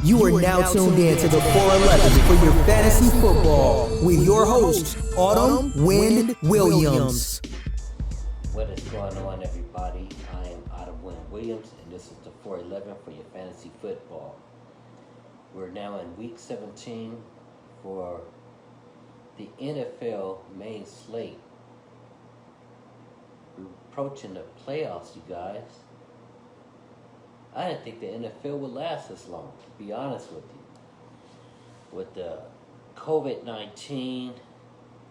You are now tuned in to the 411 for your fantasy football with your host, Autumn Wind Williams. What is going on, everybody? I am Autumn Wind Williams, and this is the 411 for your fantasy football. We're now in week 17 for the NFL main slate. We're approaching the playoffs, you guys. I didn't think the NFL would last this long, to be honest with you. With the COVID-19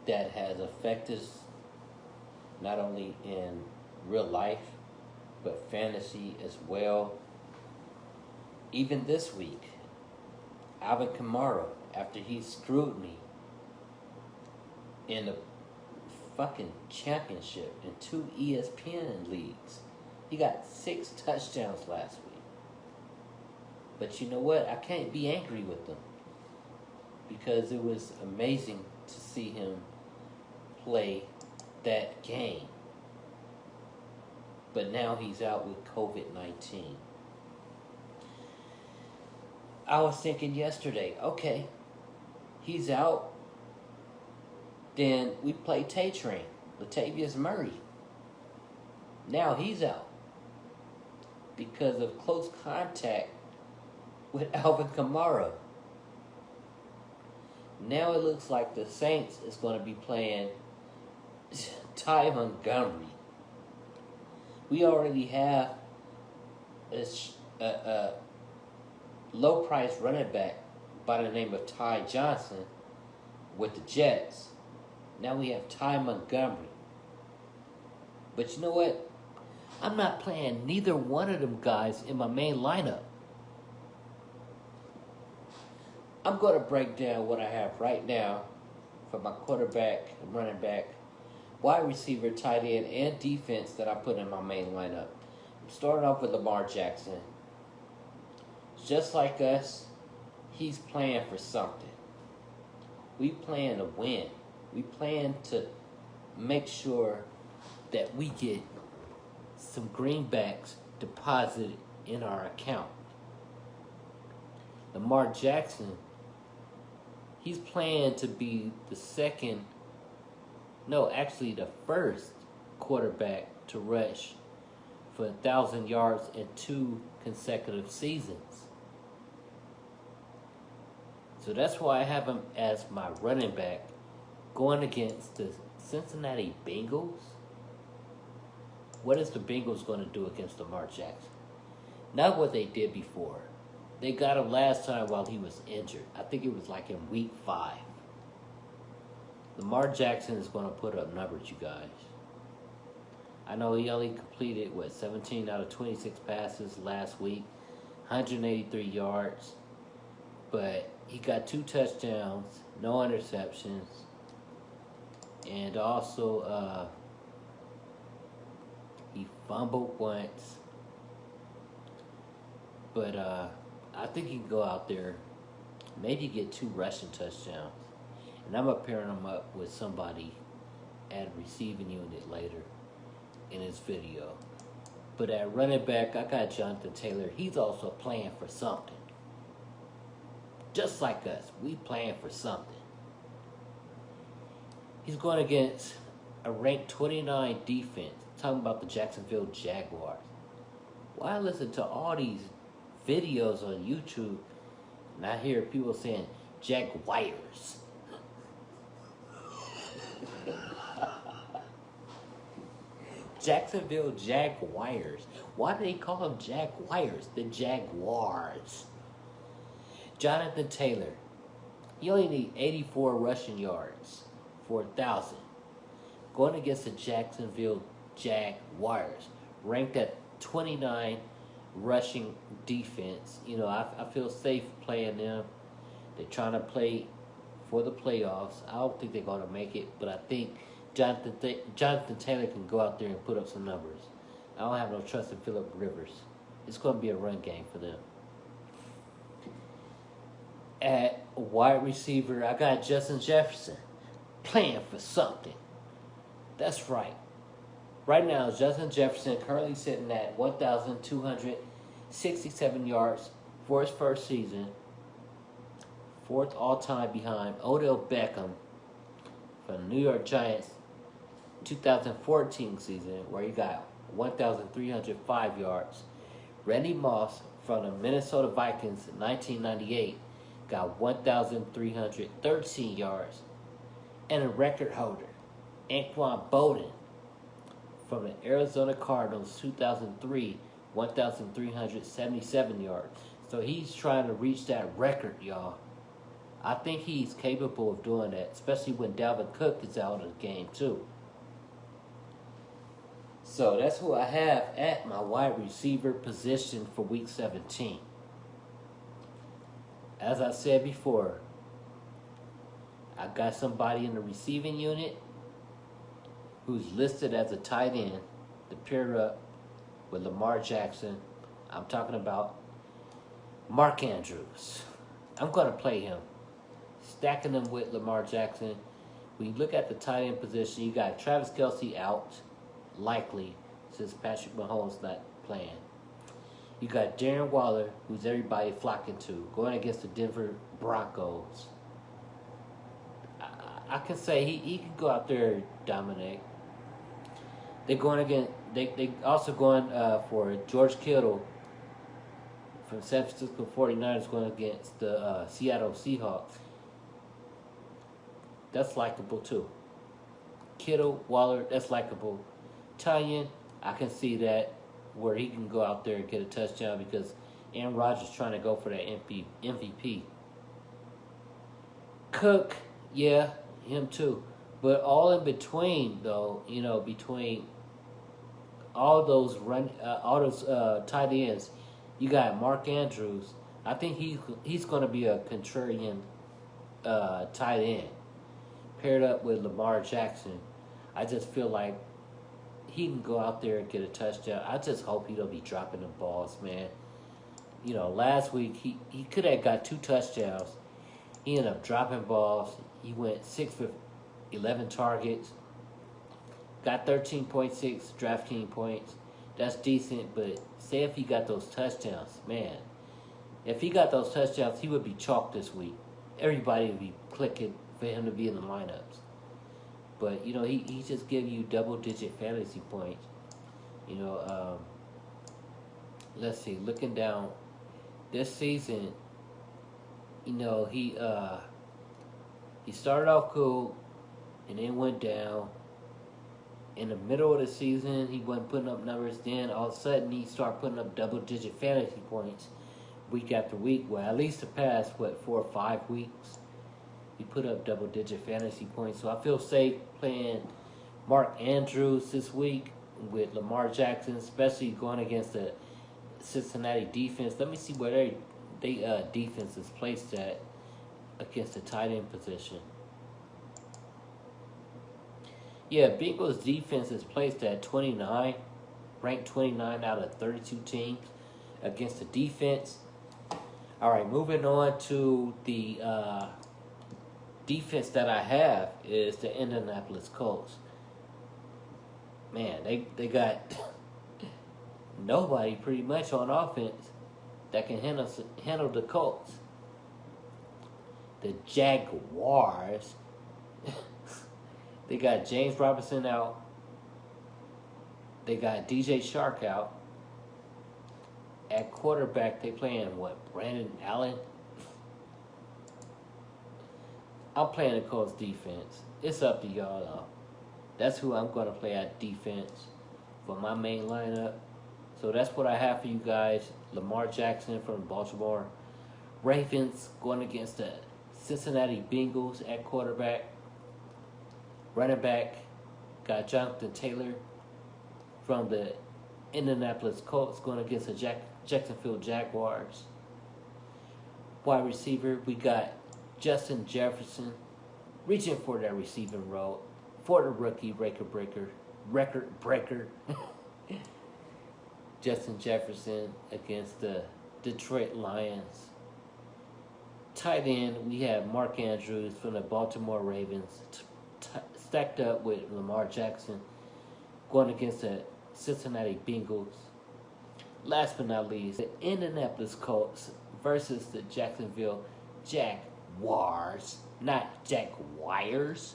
that has affected us not only in real life, but fantasy as well. Even this week, Alvin Kamara, after he screwed me in the fucking championship in 2 ESPN leagues, he got 6 touchdowns last week. But you know what? I can't be angry with him because it was amazing to see him play that game. But now he's out with COVID-19. I was thinking yesterday, okay, he's out. Then we play Tay-Train, Latavius Murray. Now he's out because of close contact with Alvin Kamara. Now it looks like the Saints is going to be playing Ty Montgomery. We already have a low-price running back by the name of Ty Johnson with the Jets. Now we have Ty Montgomery. But you know what? I'm not playing neither one of them guys in my main lineup. I'm going to break down what I have right now for my quarterback, running back, wide receiver, tight end, and defense that I put in my main lineup. I'm starting off with Lamar Jackson. Just like us, he's playing for something. We plan to win. We plan to make sure that we get some greenbacks deposited in our account. Lamar Jackson, he's playing to be the first quarterback to rush for 1,000 yards in 2 consecutive seasons. So that's why I have him as my running back going against the Cincinnati Bengals. What is the Bengals going to do against Lamar Jackson? Not what they did before. They got him last time while he was injured. I think it was like in week 5. Lamar Jackson is going to put up numbers, you guys. I know he only completed, 17 out of 26 passes last week, 183 yards. But he got 2 touchdowns, no interceptions. And also, he fumbled once. But I think he can go out there, maybe get 2 rushing touchdowns. And I'm pairing him up with somebody at receiving unit later in this video. But at running back, I got Jonathan Taylor. He's also playing for something. Just like us, we playing for something. He's going against a ranked 29 defense. Talking about the Jacksonville Jaguars. Why listen to all these videos on YouTube and I hear people saying Jaguars? Jacksonville Jaguars. Why do they call them Jaguars? The Jaguars. Jonathan Taylor. He only needs 84 rushing yards for 1,000. Going against the Jacksonville Jaguars, ranked at 29 rushing defense. You know, I feel safe playing them. They're trying to play for the playoffs. I don't think they're going to make it, but I think Jonathan Taylor can go out there and put up some numbers. I don't have no trust in Phillip Rivers. It's going to be a run game for them. At wide receiver, I got Justin Jefferson playing for something. That's right. Right now, Justin Jefferson currently sitting at 1,267 yards for his first season, fourth all-time behind Odell Beckham from the New York Giants 2014 season, where he got 1,305 yards. Randy Moss from the Minnesota Vikings in 1998 got 1,313 yards. And a record holder, Anquan Bolden from the Arizona Cardinals 2003, 1,377 yards. So he's trying to reach that record, y'all. I think he's capable of doing that, especially when Dalvin Cook is out of the game, too. So that's who I have at my wide receiver position for Week 17. As I said before, I got somebody in the receiving unit who's listed as a tight end to pair up with Lamar Jackson. I'm talking about Mark Andrews. I'm going to play him, stacking him with Lamar Jackson. When you look at the tight end position, you got Travis Kelce out, likely, since Patrick Mahomes not playing. You got Darren Waller, who's everybody flocking to, going against the Denver Broncos. I can say he can go out there and dominate. They're going again. They also going for George Kittle from San Francisco 49ers going against the Seattle Seahawks. That's likable too. Kittle, Waller, that's likable. Tonyan, I can see that where he can go out there and get a touchdown because Aaron Rodgers trying to go for that MVP. Cook, yeah, him too. But all in between, though, between all those tight ends, you got Mark Andrews. I think he's going to be a contrarian tight end paired up with Lamar Jackson. I just feel like he can go out there and get a touchdown. I just hope he don't be dropping the balls, man. Last week he could have got 2 touchdowns. He ended up dropping balls. He went 6 for 11 targets. Got 13.6 Draftkings points. That's decent, but say if he got those touchdowns, man. If he got those touchdowns, he would be chalked this week. Everybody would be clicking for him to be in the lineups. But, he just gave you double-digit fantasy points. Let's see, looking down this season, he started off cool and then went down. In the middle of the season, he wasn't putting up numbers. Then all of a sudden, he started putting up double-digit fantasy points week after week. Well, at least the past, 4 or 5 weeks, he put up double-digit fantasy points. So I feel safe playing Mark Andrews this week with Lamar Jackson, especially going against the Cincinnati defense. Let me see where they defense is placed at against the tight end position. Yeah, Bengals defense is placed at 29, ranked 29 out of 32 teams against the defense. All right, moving on to the defense that I have is the Indianapolis Colts. Man, they got nobody pretty much on offense that can handle the Colts. The Jaguars, they got James Robinson out. They got DJ Shark out. At quarterback, they playing Brandon Allen? I'm playing the Colts defense. It's up to y'all though. That's who I'm going to play at defense for my main lineup. So that's what I have for you guys. Lamar Jackson from Baltimore Ravens going against the Cincinnati Bengals at quarterback. Running back, got Jonathan Taylor from the Indianapolis Colts going against the Jacksonville Jaguars. Wide receiver, we got Justin Jefferson reaching for that receiving role for the rookie record breaker. Justin Jefferson against the Detroit Lions. Tight end, we have Mark Andrews from the Baltimore Ravens stacked up with Lamar Jackson going against the Cincinnati Bengals. Last but not least, the Indianapolis Colts versus the Jacksonville Jaguars, not Jaguars.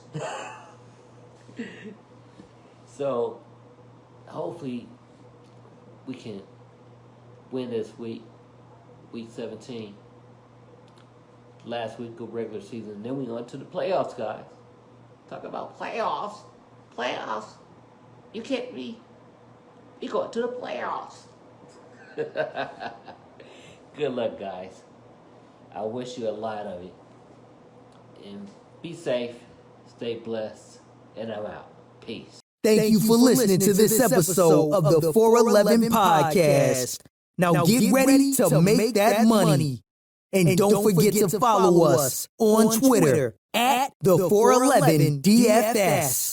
So, hopefully, we can win this week 17. Last week of regular season. Then we on to the playoffs, guys. Talk about playoffs. Playoffs. You can't be. We going to the playoffs. Good luck, guys. I wish you a lot of it. And be safe, stay blessed, and I'm out. Peace. Thank you for listening to this episode of the 411 Podcast. Now get ready to make that money. And don't forget to follow us on Twitter at the 411 DFS.